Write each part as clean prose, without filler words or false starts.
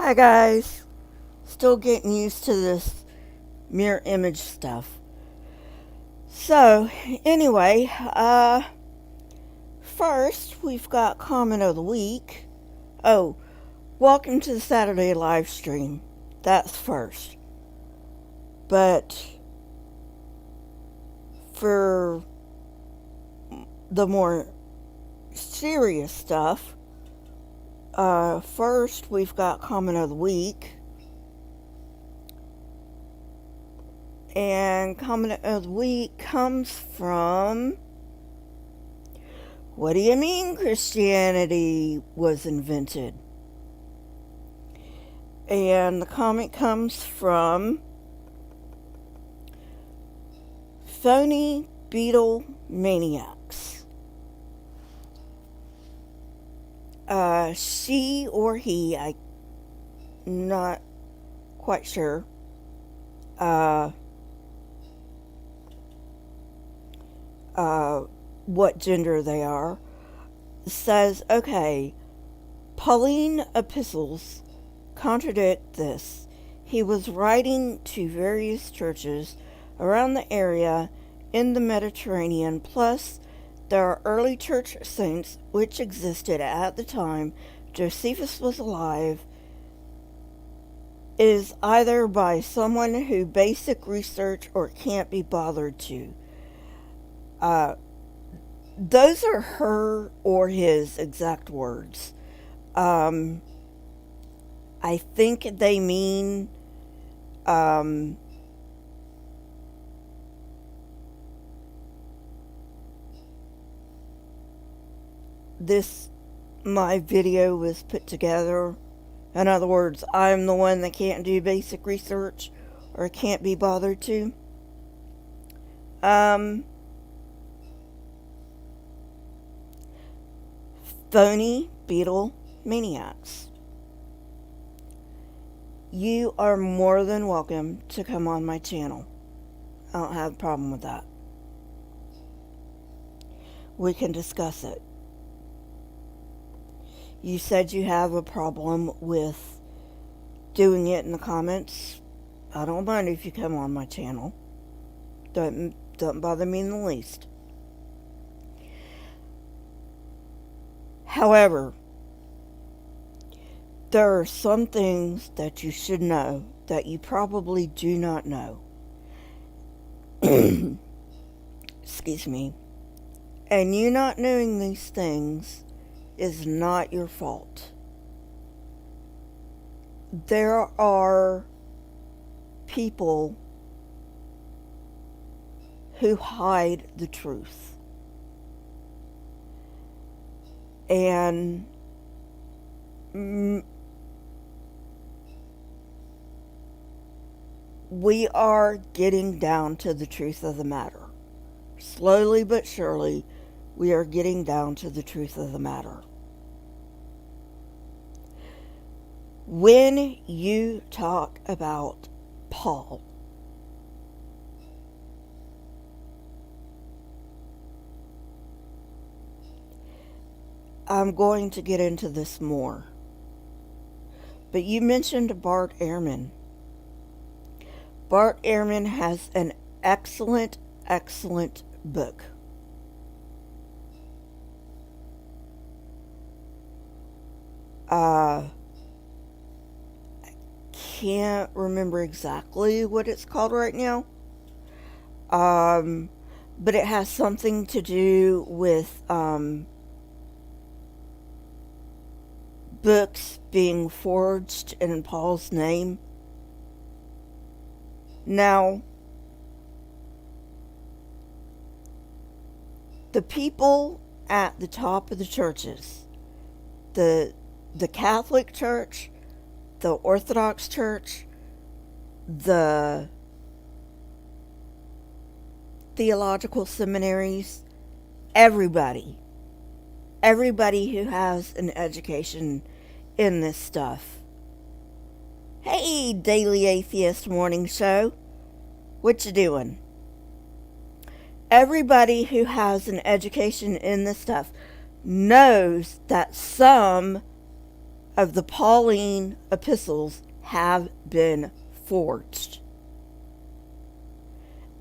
Hi guys, still getting used to this mirror image stuff. So, anyway, first we've got comment of the week. Oh, welcome to the Saturday live stream. That's first. But for the more serious stuff, first we've got comment of the week. And comment of the week comes from, what do you mean Christianity was invented? And the comment comes from Phoneybeetlemaniacxs. She or he, I'm not quite sure. What gender they are, says, okay, Pauline epistles contradict this. He was writing to various churches around the area in the Mediterranean, plus there are early church saints which existed at the time Josephus was alive. Is either by someone who basic research or can't be bothered to. Those are her or his exact words. I think they mean my video was put together. In other words, I'm the one that can't do basic research or can't be bothered to. Phoneybeetlemaniacxs. You are more than welcome to come on my channel. I don't have a problem with that. We can discuss it. You said you have a problem with doing it in the comments. I don't mind if you come on my channel. Don't bother me in the least. However, there are some things that you should know that you probably do not know. Excuse me. And you not knowing these things is not your fault. There are people who hide the truth. And we are getting down to the truth of the matter. Slowly but surely, we are getting down to the truth of the matter. When you talk about Paul, I'm going to get into this more. But you mentioned Bart Ehrman. Bart Ehrman has an excellent book. I can't remember exactly what it's called right now. But it has something to do with books being forged in Paul's name. Now, the people at the top of the churches, the Catholic Church, the Orthodox Church, the theological seminaries, everybody who has an education in this stuff. Hey, Daily Atheist Morning Show. What you doing? Everybody who has an education in this stuff knows that some of the Pauline epistles have been forged.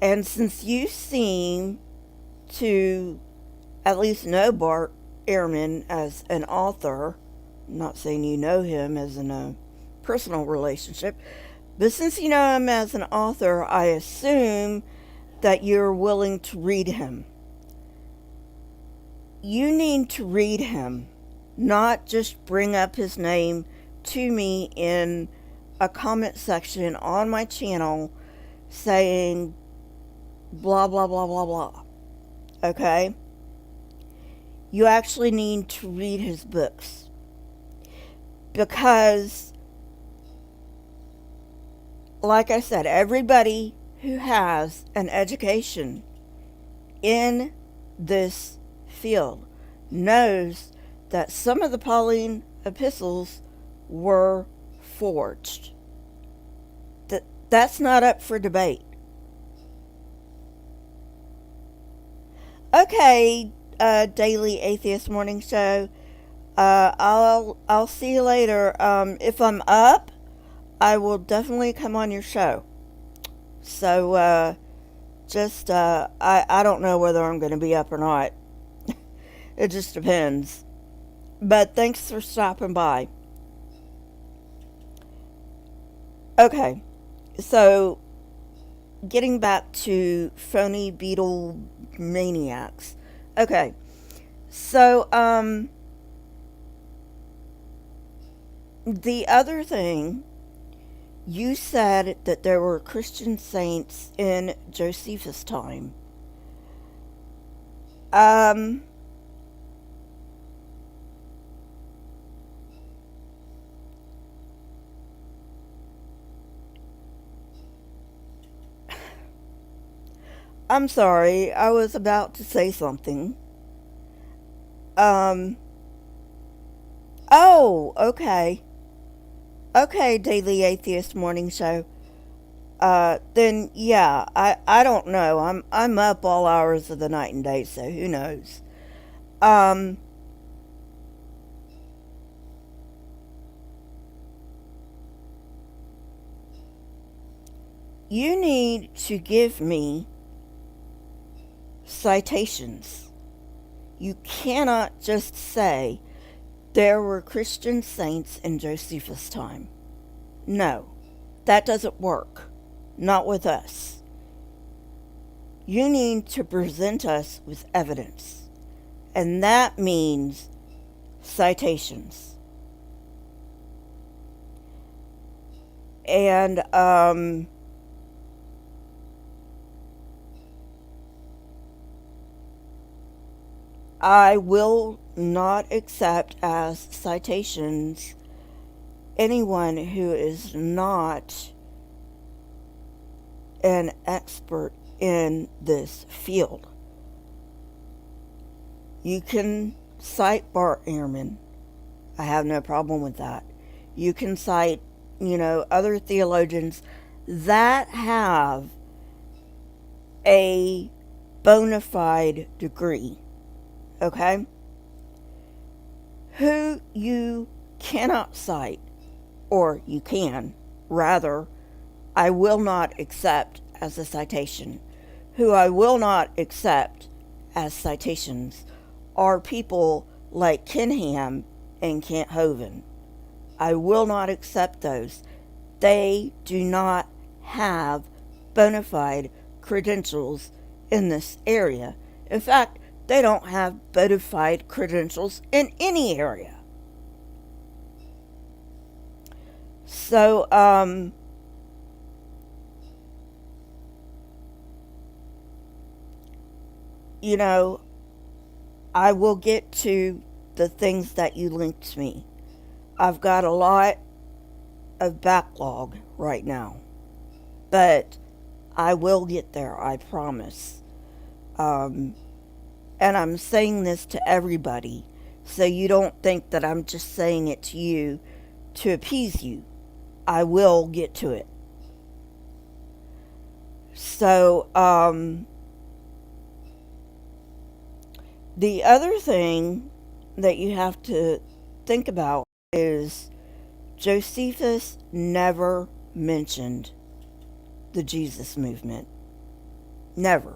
And since you seem to at least know Bart Ehrman as an author, I'm not saying you know him as in a personal relationship, but since you know him as an author, I assume that you're willing to read him. You need to read him, not just bring up his name to me in a comment section on my channel saying blah, blah, blah, blah, blah. Okay? You actually need to read his books. Because, like I said, everybody who has an education in this field knows that some of the Pauline epistles were forged. That's not up for debate. Okay, Daily Atheist Morning Show. I'll see you later. If I'm up, I will definitely come on your show. So I don't know whether I'm going to be up or not. It just depends. But thanks for stopping by. Okay, so getting back to Phoneybeetlemaniacxs. Okay, so the other thing, you said that there were Christian saints in Josephus' time. I'm sorry, I was about to say something. Oh, okay. Okay, Daily Atheist Morning Show. Then yeah, I don't know. I'm up all hours of the night and day, so who knows. Um, you need to give me citations. You cannot just say there were Christian saints in Josephus' time. No, that doesn't work. Not with us. You need to present us with evidence. And that means citations. And, I will not accept as citations anyone who is not an expert in this field. You can cite Bart Ehrman. I have no problem with that. You can cite, other theologians that have a bona fide degree. Okay? Who you cannot cite, or you can, rather, I will not accept as a citation. Who I will not accept as citations are people like Kenham and Kent Hovind. I will not accept those. They do not have bona fide credentials in this area. In fact, they don't have bona fide credentials in any area. So, I will get to the things that you linked to me. I've got a lot of backlog right now, but I will get there, I promise. And I'm saying this to everybody, so you don't think that I'm just saying it to you to appease you. I will get to it. So, the other thing that you have to think about is Josephus never mentioned the Jesus movement. Never.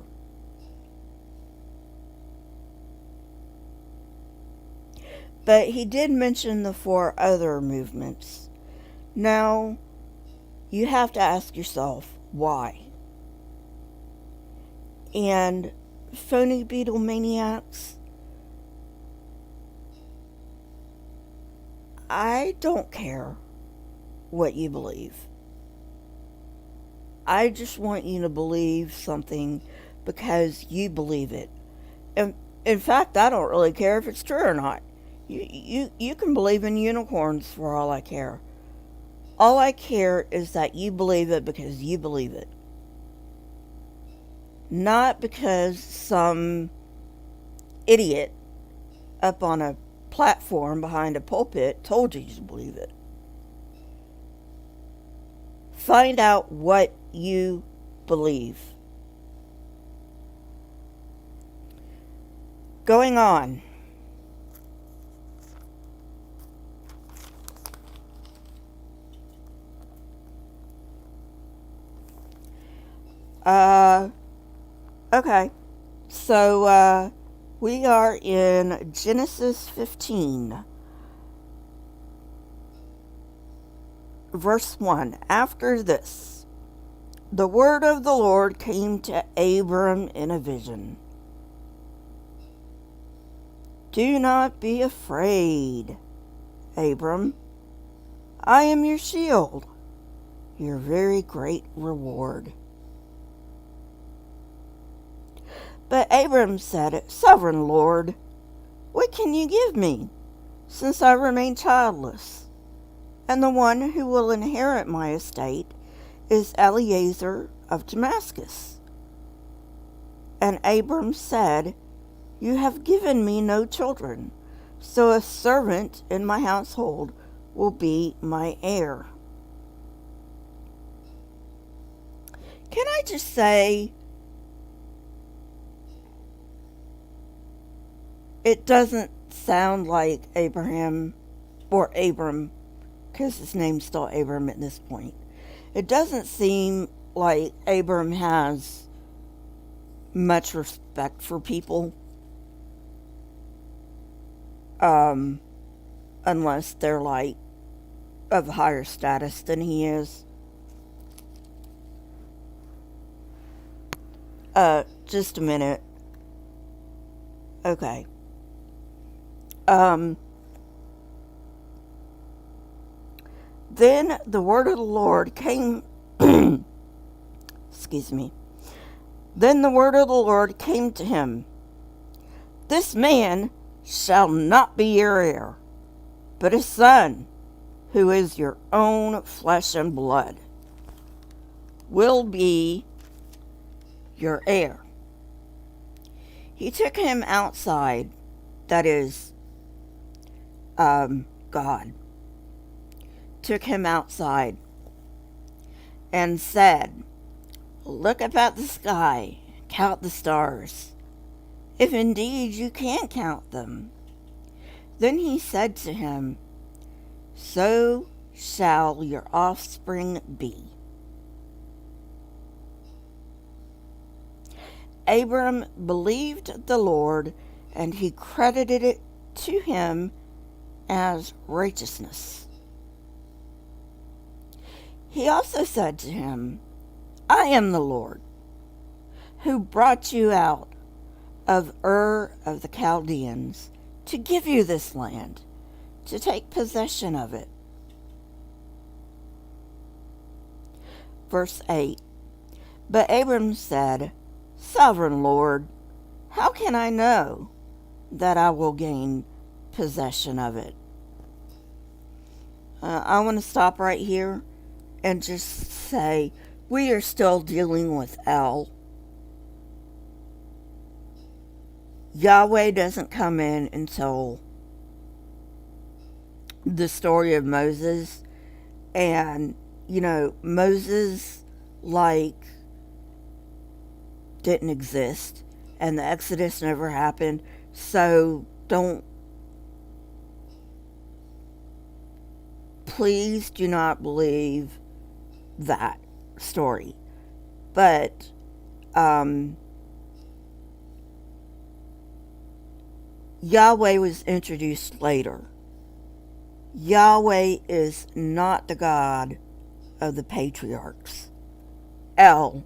But he did mention the 4 other movements. Now, you have to ask yourself, why? And Phoneybeetlemaniacxs, I don't care what you believe. I just want you to believe something because you believe it. And in fact, I don't really care if it's true or not. You can believe in unicorns for all I care. All I care is that you believe it because you believe it. Not because some idiot up on a platform behind a pulpit told you to believe it. Find out what you believe. Going on. Okay. So, we are in Genesis 15, verse 1. After this, the word of the Lord came to Abram in a vision. Do not be afraid, Abram. I am your shield, your very great reward. But Abram said, Sovereign Lord, what can you give me, since I remain childless? And the one who will inherit my estate is Eliezer of Damascus. And Abram said, You have given me no children, so a servant in my household will be my heir. Can I just say, it doesn't sound like Abraham or Abram, because his name's still Abram at this point. It doesn't seem like Abram has much respect for people, unless they're like of higher status than he is. Just a minute. Okay. Then the word of the Lord came, excuse me. Then the word of the Lord came to him. This man shall not be your heir, but a son, who is your own flesh and blood, will be your heir. He took him outside, that is, God, took him outside and said, Look up at the sky, count the stars, if indeed you can count them. Then he said to him, So shall your offspring be. Abram believed the Lord, and he credited it to him as righteousness. He also said to him, I am the Lord, who brought you out of Ur of the Chaldeans to give you this land, to take possession of it. Verse 8. But Abram said, Sovereign Lord, how can I know that I will gain possession of it? I want to stop right here and just say we are still dealing with El. Yahweh doesn't come in until the story of Moses. And, Moses, didn't exist. And the Exodus never happened. So don't please do not believe that story. But Yahweh was introduced later. Yahweh is not the God of the patriarchs. El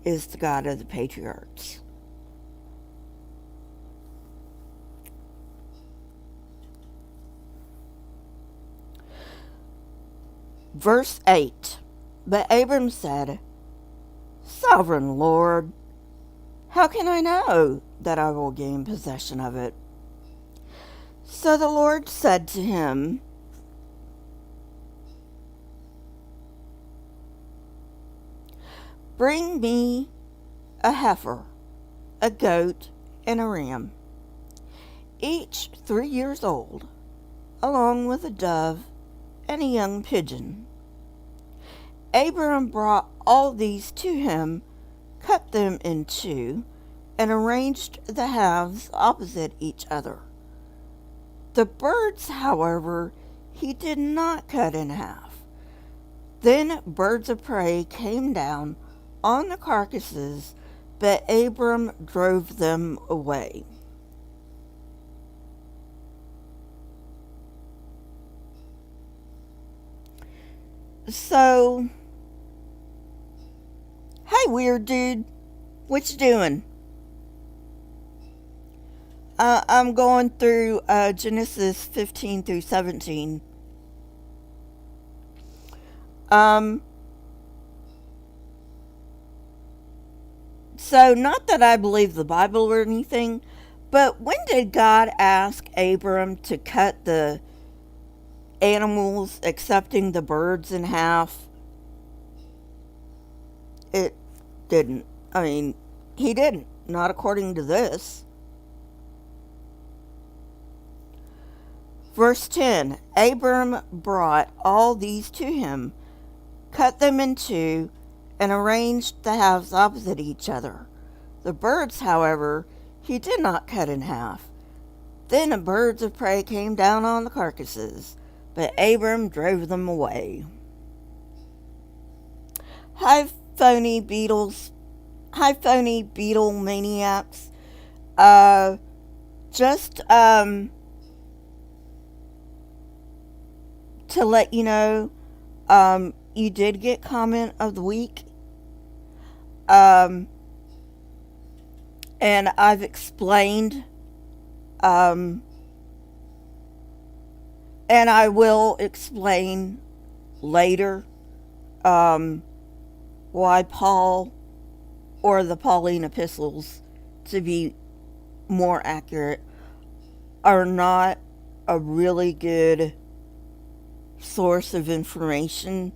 is the God of the patriarchs. Verse 8. But Abram said, Sovereign Lord, how can I know that I will gain possession of it? So the Lord said to him, Bring me a heifer, a goat, and a ram, each 3 years old, along with a dove and a young pigeon. Abram brought all these to him, cut them in two, and arranged the halves opposite each other. The birds, however, he did not cut in half. Then birds of prey came down on the carcasses, but Abram drove them away. So, hey, weird dude, what you doing? I'm going through Genesis 15 through 17. So, not that I believe the Bible or anything, but when did God ask Abram to cut the animals, excepting the birds, in half? It didn't. I mean, he didn't. Not according to this. Verse 10. Abram brought all these to him, cut them in two, and arranged the halves opposite each other. The birds, however, he did not cut in half. Then the birds of prey came down on the carcasses, but Abram drove them away. Hi, Phoneybeetlemaniacxs. Just to let you know, you did get comment of the week. And I've explained, and I will explain later, why Paul, or the Pauline epistles, to be more accurate, are not a really good source of information.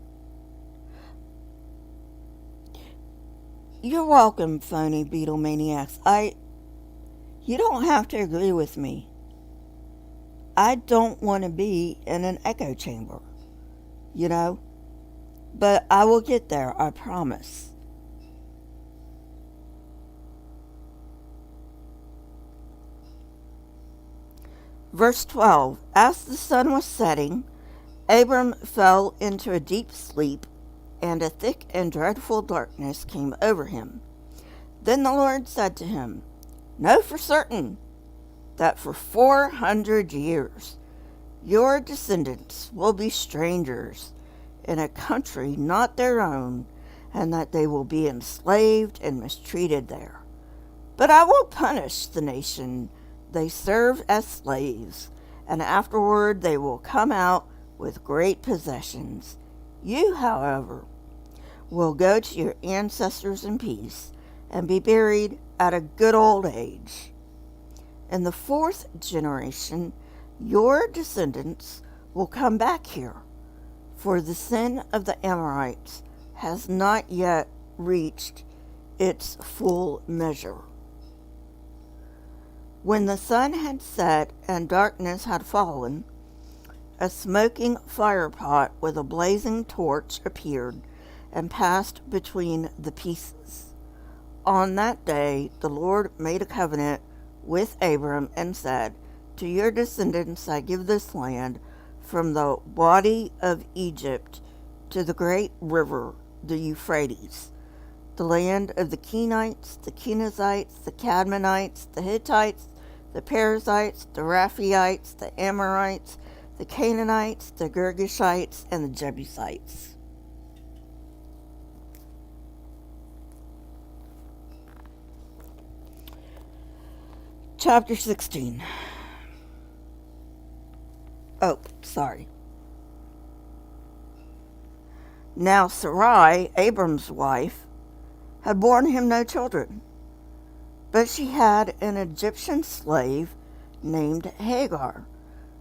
You're welcome, Phoneybeetlemaniacxs. You don't have to agree with me. I don't want to be in an echo chamber, you know? But I will get there, I promise. Verse 12. As the sun was setting, Abram fell into a deep sleep, and a thick and dreadful darkness came over him. Then the Lord said to him, Know for certain that for 400 years your descendants will be strangers in a country not their own, and that they will be enslaved and mistreated there. But I will punish the nation they serve as slaves, and afterward they will come out with great possessions. You, however, will go to your ancestors in peace and be buried at a good old age. In the 4th generation, your descendants will come back here, for the sin of the Amorites has not yet reached its full measure. When the sun had set and darkness had fallen, a smoking firepot with a blazing torch appeared and passed between the pieces. On that day the Lord made a covenant with Abram and said, To your descendants I give this land from the Wadi of Egypt to the great river, the Euphrates, the land of the Kenites, the Kenizzites, the Cadmonites, the Hittites, the Perizzites, the Rephaites, the Amorites, the Canaanites, the Girgashites, and the Jebusites. Chapter 16. Oh, sorry. Now Sarai, Abram's wife, had borne him no children, but she had an Egyptian slave named Hagar.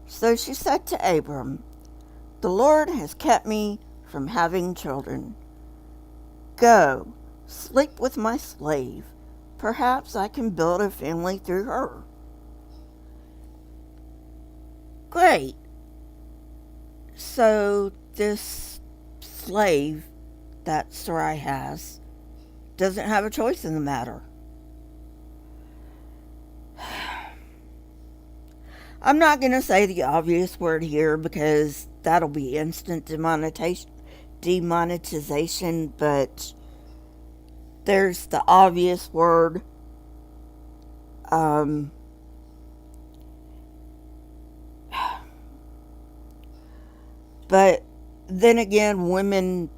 So she said to Abram, "The Lord has kept me from having children. Go, sleep with my slave. Perhaps I can build a family through her." Great. So this slave that Sarai has doesn't have a choice in the matter. I'm not going to say the obvious word here because that'll be instant demonetization, but there's the obvious word. But then again, women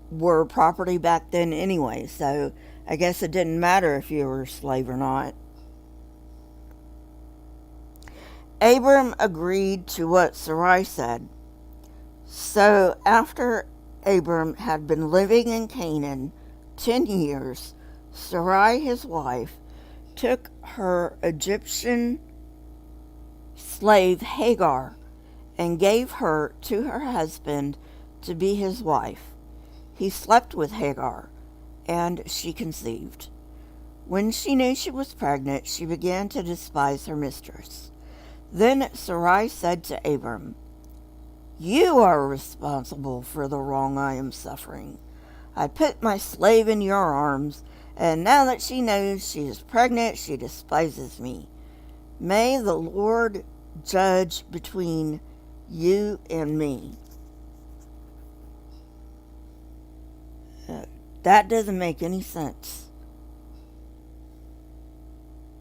were property back then anyway, so I guess it didn't matter if you were a slave or not. Abram agreed to what Sarai said. So after Abram had been living in Canaan 10 years, Sarai, his wife, took her Egyptian slave Hagar and gave her to her husband to be his wife. He slept with Hagar, and she conceived. When she knew she was pregnant, she began to despise her mistress. Then Sarai said to Abram, "You are responsible for the wrong I am suffering. I put my slave in your arms, and now that she knows she is pregnant, she despises me. May the Lord judge between you and me." That doesn't make any sense.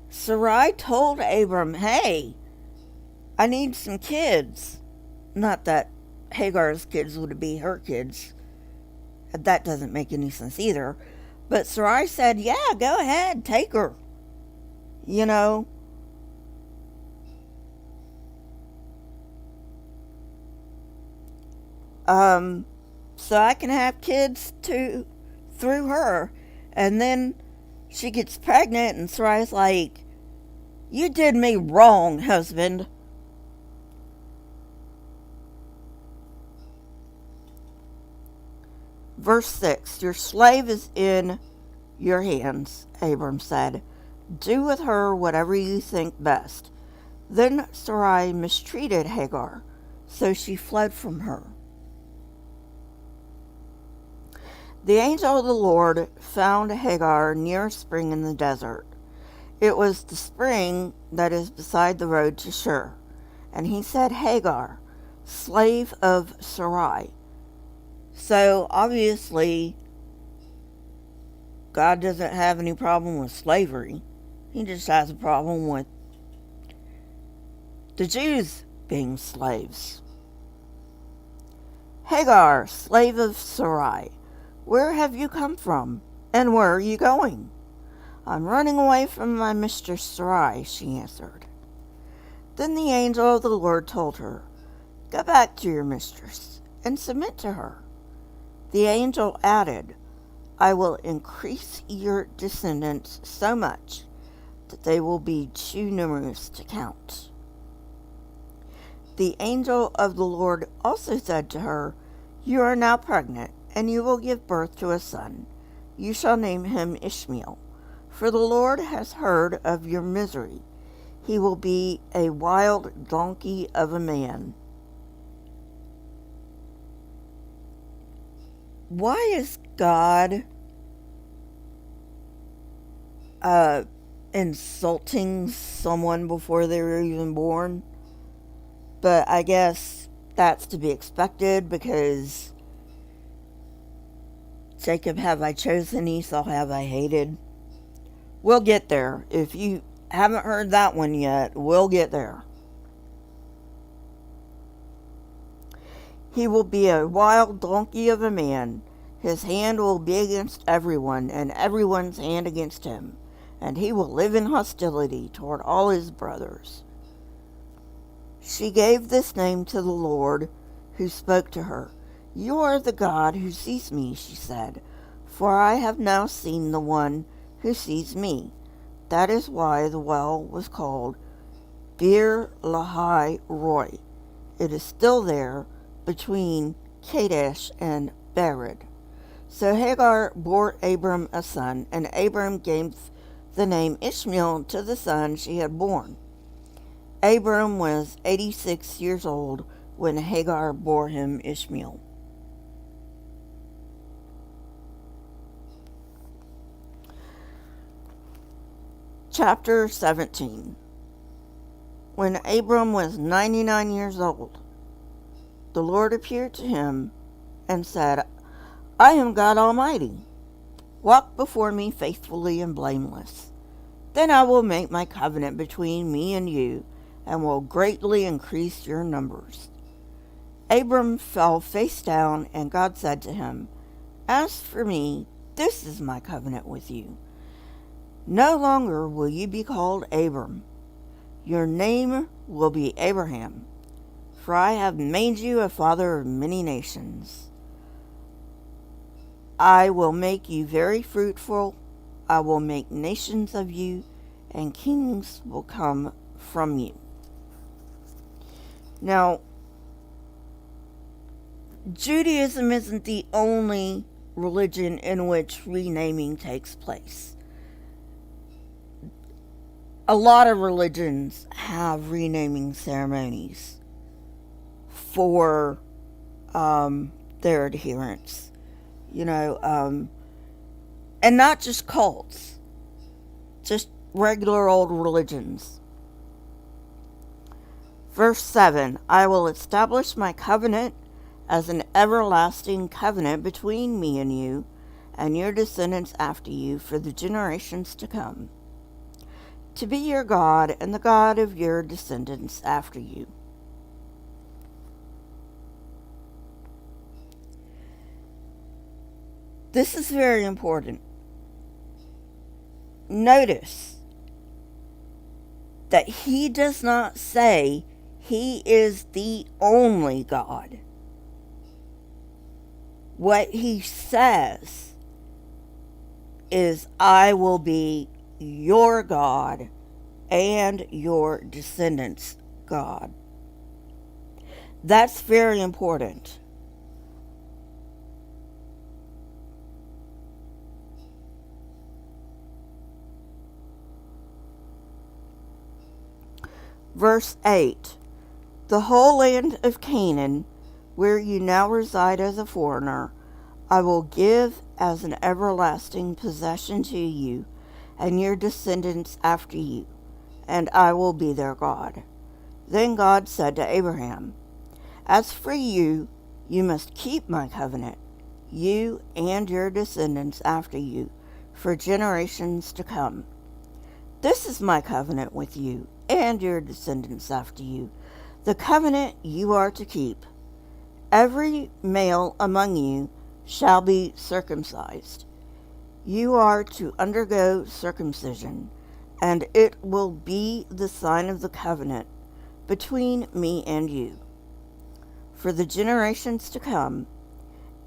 Sarai told Abram, "Hey, I need some kids." Not that Hagar's kids would be her kids. That doesn't make any sense either. But Sarai said, "Yeah, go ahead, take her." You know. So I can have kids through her. And then she gets pregnant and Sarai's like, "You did me wrong, husband." Verse 6, "Your slave is in your hands," Abram said. "Do with her whatever you think best." Then Sarai mistreated Hagar, so she fled from her. The angel of the Lord found Hagar near a spring in the desert. It was the spring that is beside the road to Shur. And he said, "Hagar, slave of Sarai." So obviously, God doesn't have any problem with slavery. He just has a problem with the Jews being slaves. "Hagar, slave of Sarai, where have you come from, and where are you going?" "I'm running away from my mistress Sarai," she answered. Then the angel of the Lord told her, "Go back to your mistress and submit to her." The angel added, "I will increase your descendants so much that they will be too numerous to count." The angel of the Lord also said to her, "You are now pregnant, and you will give birth to a son. You shall name him Ishmael, for the Lord has heard of your misery. He will be a wild donkey of a man." Why is God insulting someone before they were even born? But I guess That's to be expected because Jacob have I chosen, Esau have I hated. We'll get there. If you haven't heard that one yet, we'll get there. He will be a wild donkey of a man. His hand will be against everyone, and everyone's hand against him. And he will live in hostility toward all his brothers. She gave this name to the Lord, who spoke to her. You are the God who sees me, she said, for I have now seen the one who sees me. That is why the well was called Bir Lahai Roy. It is still there between Kadesh and Bered. So Hagar bore Abram a son, and Abram gave the name Ishmael to the son she had born. Abram was 86 years old when Hagar bore him Ishmael. Chapter 17. When Abram was 99 years old, the Lord appeared to him and said, I am God Almighty. Walk before me faithfully and blameless. Then I will make my covenant between me and you, and will greatly increase your numbers. Abram fell face down, and God said to him, As for me, this is my covenant with you. No longer will you be called Abram. Your name will be Abraham, for I have made you a father of many nations. I will make you very fruitful. I will make nations of you, and kings will come from you. Now, Judaism isn't the only religion in which renaming takes place. A lot of religions have renaming ceremonies for their adherents, and not just cults, just regular old religions. Verse 7, I will establish my covenant as an everlasting covenant between me and you and your descendants after you for the generations to come, to be your God and the God of your descendants after you. This is very important. Notice that he does not say he is the only God. What he says is, I will be your God and your descendants' God. That's very important. Verse 8, the whole land of Canaan, where you now reside as a foreigner, I will give as an everlasting possession to you and your descendants after you, and I will be their God. Then God said to Abraham, As for you, you must keep my covenant, you and your descendants after you, for generations to come. This is my covenant with you and your descendants after you, the covenant you are to keep. Every male among you shall be circumcised. You are to undergo circumcision, and it will be the sign of the covenant between me and you. For the generations to come,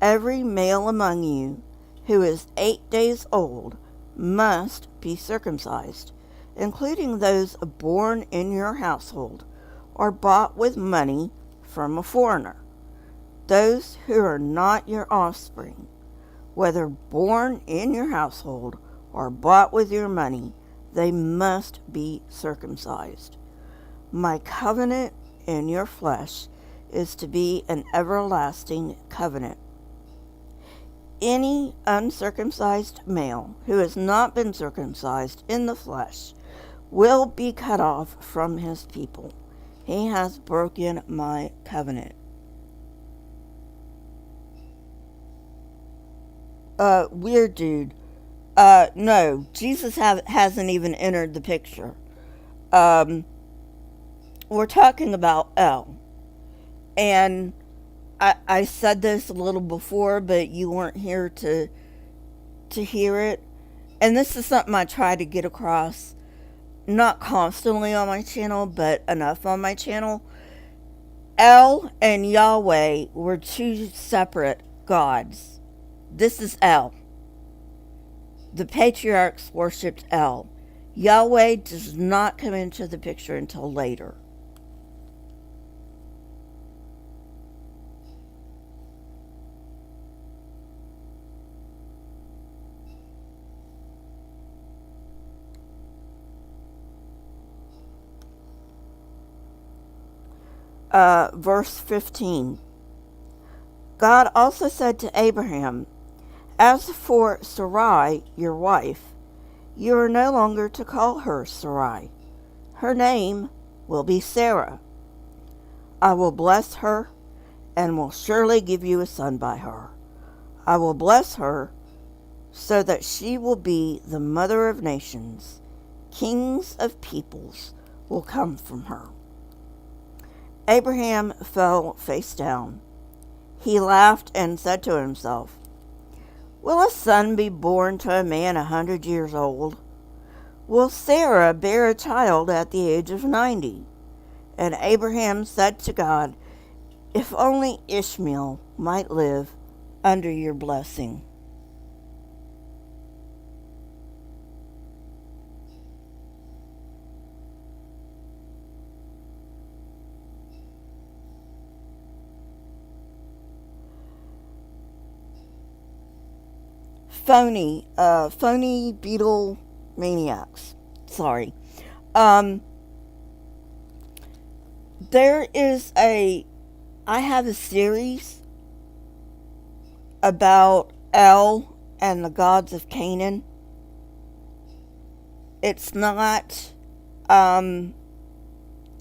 every male among you who is 8 days old must be circumcised, including those born in your household or bought with money from a foreigner. Those who are not your offspring, whether born in your household or bought with your money, they must be circumcised. My covenant in your flesh is to be an everlasting covenant. Any uncircumcised male who has not been circumcised in the flesh will be cut off from his people. He has broken my covenant. Weird dude. No, Jesus hasn't even entered the picture. Um, we're talking about L. And I said this a little before, but you weren't here to hear it. And this is something I try to get across, not constantly on my channel, but enough on my channel. El and Yahweh were two separate gods. This is El. The patriarchs worshipped El. Yahweh does not come into the picture until later. Verse 15. God also said to Abraham, "As for Sarai, your wife, you are no longer to call her Sarai. Her name will be Sarah. I will bless her and will surely give you a son by her. I will bless her so that she will be the mother of nations. Kings of peoples will come from her." Abraham fell face down. He laughed and said to himself, "Will a son be born to a man 100 years old? Will Sarah bear a child at the age of 90? And Abraham said to God, "If only Ishmael might live under your blessing." Phoneybeetlemaniacxs. Sorry. Um, I have a series about El and the gods of Canaan. It's not, um,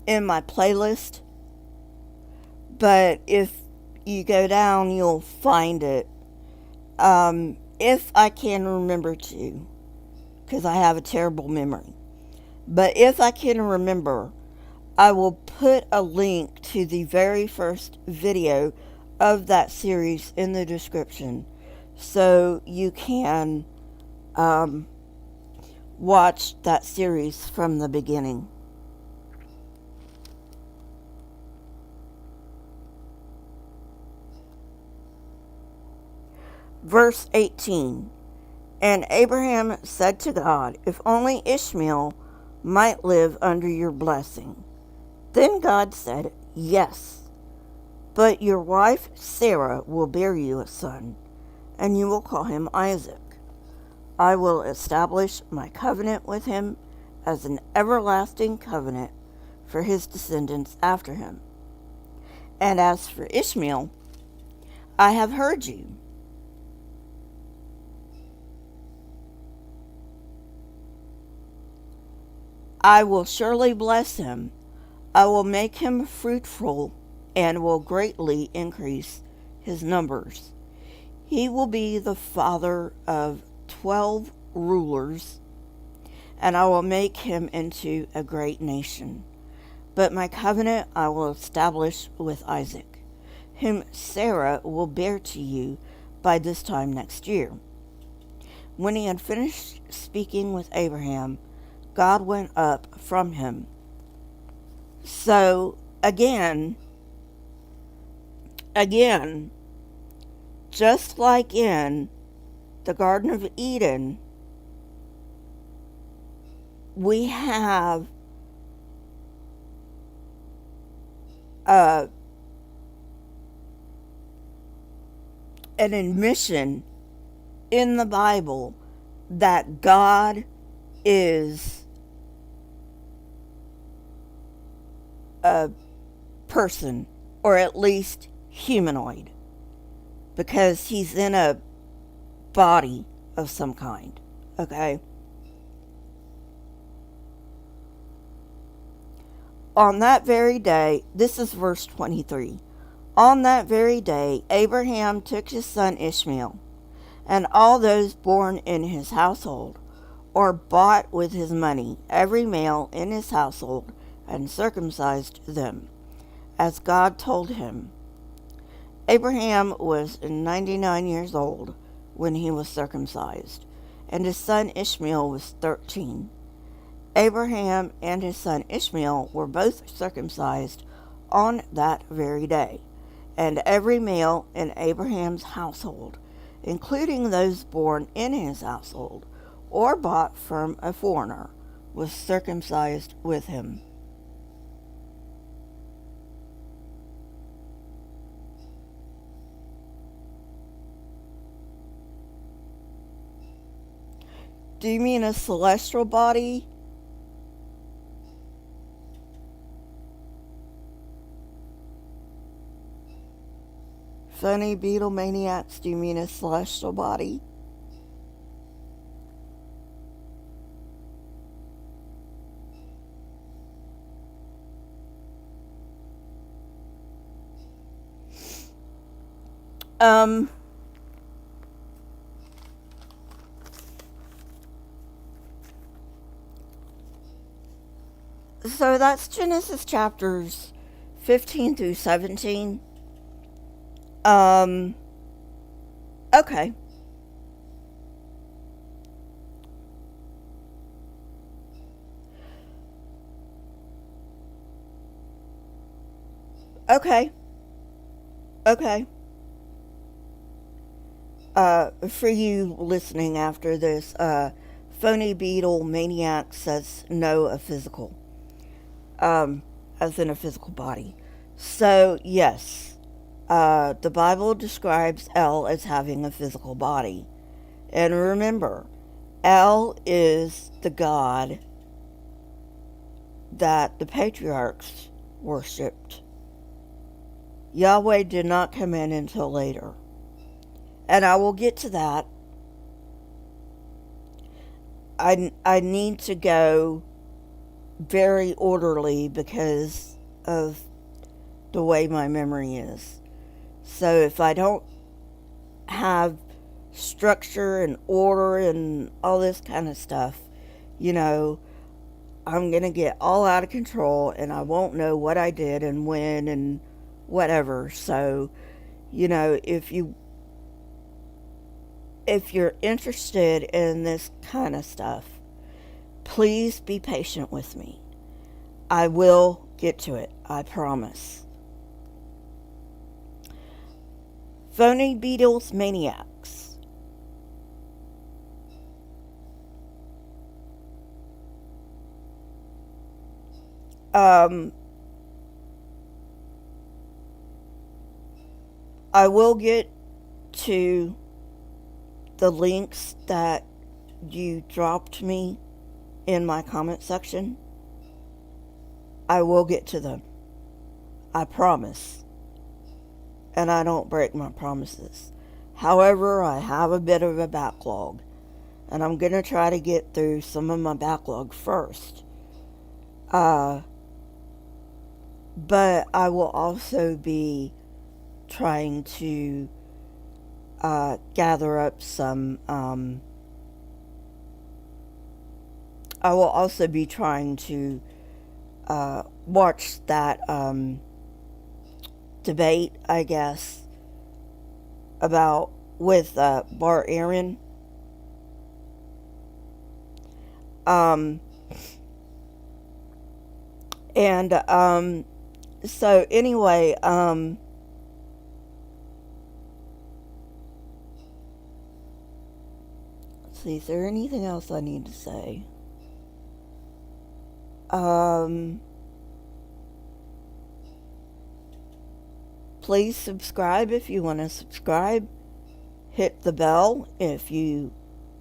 in my playlist, but if you go down, you'll find it. If I can remember to, because I have a terrible memory. But if I can remember, I will put a link to the very first video of that series in the description so you can watch that series from the beginning. Verse 18. And Abraham said to God, "If only Ishmael might live under your blessing." Then God said, "Yes, but your wife Sarah will bear you a son, and you will call him Isaac. I will establish my covenant with him as an everlasting covenant for his descendants after him. And as for Ishmael, I have heard you. I will surely bless him. I will make him fruitful and will greatly increase his numbers. He will be the father of 12 rulers, and I will make him into a great nation. But my covenant I will establish with Isaac, whom Sarah will bear to you by this time next year." When he had finished speaking with Abraham, God went up from him. So, again, just like in the Garden of Eden, we have an admission in the Bible that God is a person, or at least humanoid, because he's in a body of some kind, okay? On that very day, this is verse 23, on that very day, Abraham took his son Ishmael and all those born in his household, or bought with his money, every male in his household, and circumcised them, as God told him. Abraham was 99 years old when he was circumcised, and his son Ishmael was 13. Abraham and his son Ishmael were both circumcised on that very day, and every male in Abraham's household, including those born in his household or bought from a foreigner, was circumcised with him. Do you mean a celestial body? Phoneybeetlemaniacxs, do you mean a celestial body? Um, so that's Genesis chapters 15 through 17. Um, okay. Okay. Okay. For you listening after this, Phoneybeetlemaniac says no a physical, as in a physical body. So, yes, the Bible describes El as having a physical body. And remember, El is the God that the patriarchs worshipped. Yahweh did not come in until later. And I will get to that. I need to go very orderly because of the way my memory is. So if I don't have structure and order and all this kind of stuff, you know, I'm going to get all out of control and I won't know what I did and when and whatever. So, you know, if you're interested in this kind of stuff, please be patient with me. I will get to it, I promise. Phoneybeetlemaniacxs. I will get to the links that you dropped me in my comment section. I will get to them. I promise. And I don't break my promises. However, I have a bit of a backlog. And I'm going to try to get through some of my backlog first. But I will also be trying to gather up some. I will also be trying to watch that debate, I guess, about with Bar Aaron. And so anyway, let's see, is there anything else I need to say? Please subscribe if you want to subscribe. Hit the bell if you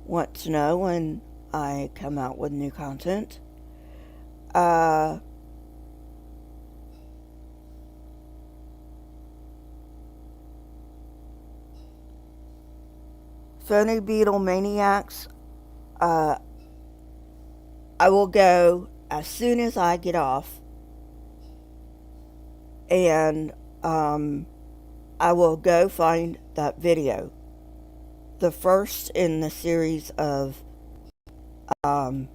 want to know when I come out with new content. Phoneybeetlemaniacxs, I will go as soon as I get off, and I will go find that video the first in the series of um,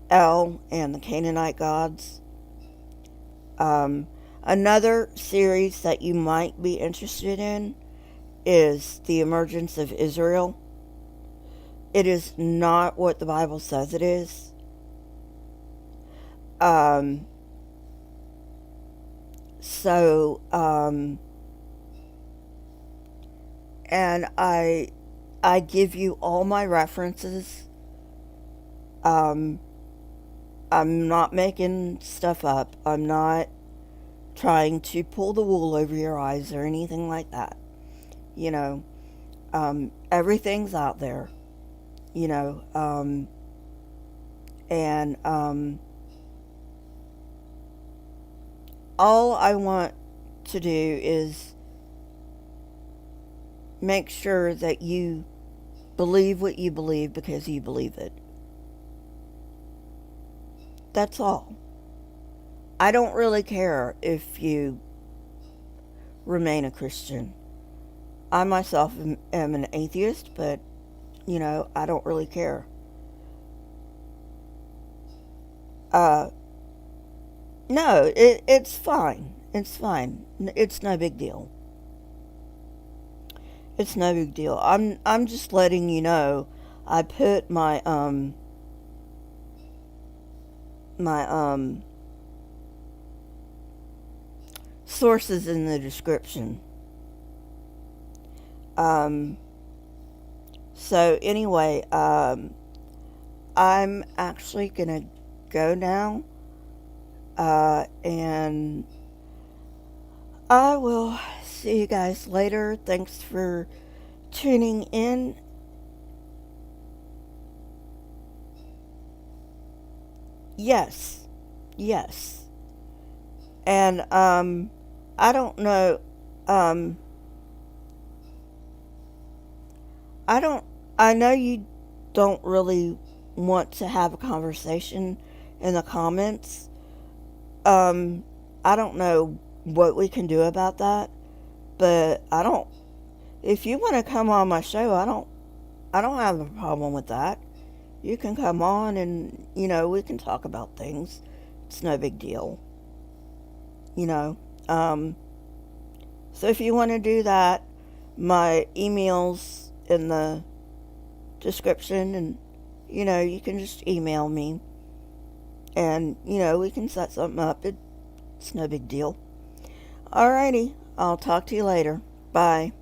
El and the Canaanite gods. Um, Another series that you might be interested in is the emergence of Israel. It is not what the Bible says it is. Um, so, and I give you all my references. Um, I'm not making stuff up. I'm not trying to pull the wool over your eyes or anything like that. You know, everything's out there. You know, and all I want to do is make sure that you believe what you believe because you believe it. That's all. I don't really care if you remain a Christian. I myself am an atheist, but, I don't really care. Uh, no, it's fine. It's fine. It's no big deal. It's no big deal. I'm just letting you know. I put my sources in the description. Um, so anyway, I'm actually gonna go now, and I will see you guys later. Thanks for tuning in. Yes, yes, and I don't know. Um, I don't. I know you don't really want to have a conversation in the comments. Um, I don't know what we can do about that, but I don't. If you want to come on my show, I don't have a problem with that. You can come on and we can talk about things. It's no big deal. You know. Um, so if you want to do that, my email's in the description, and you can just email me, and we can set something up. It's no big deal. Alrighty, I'll talk to you later. Bye.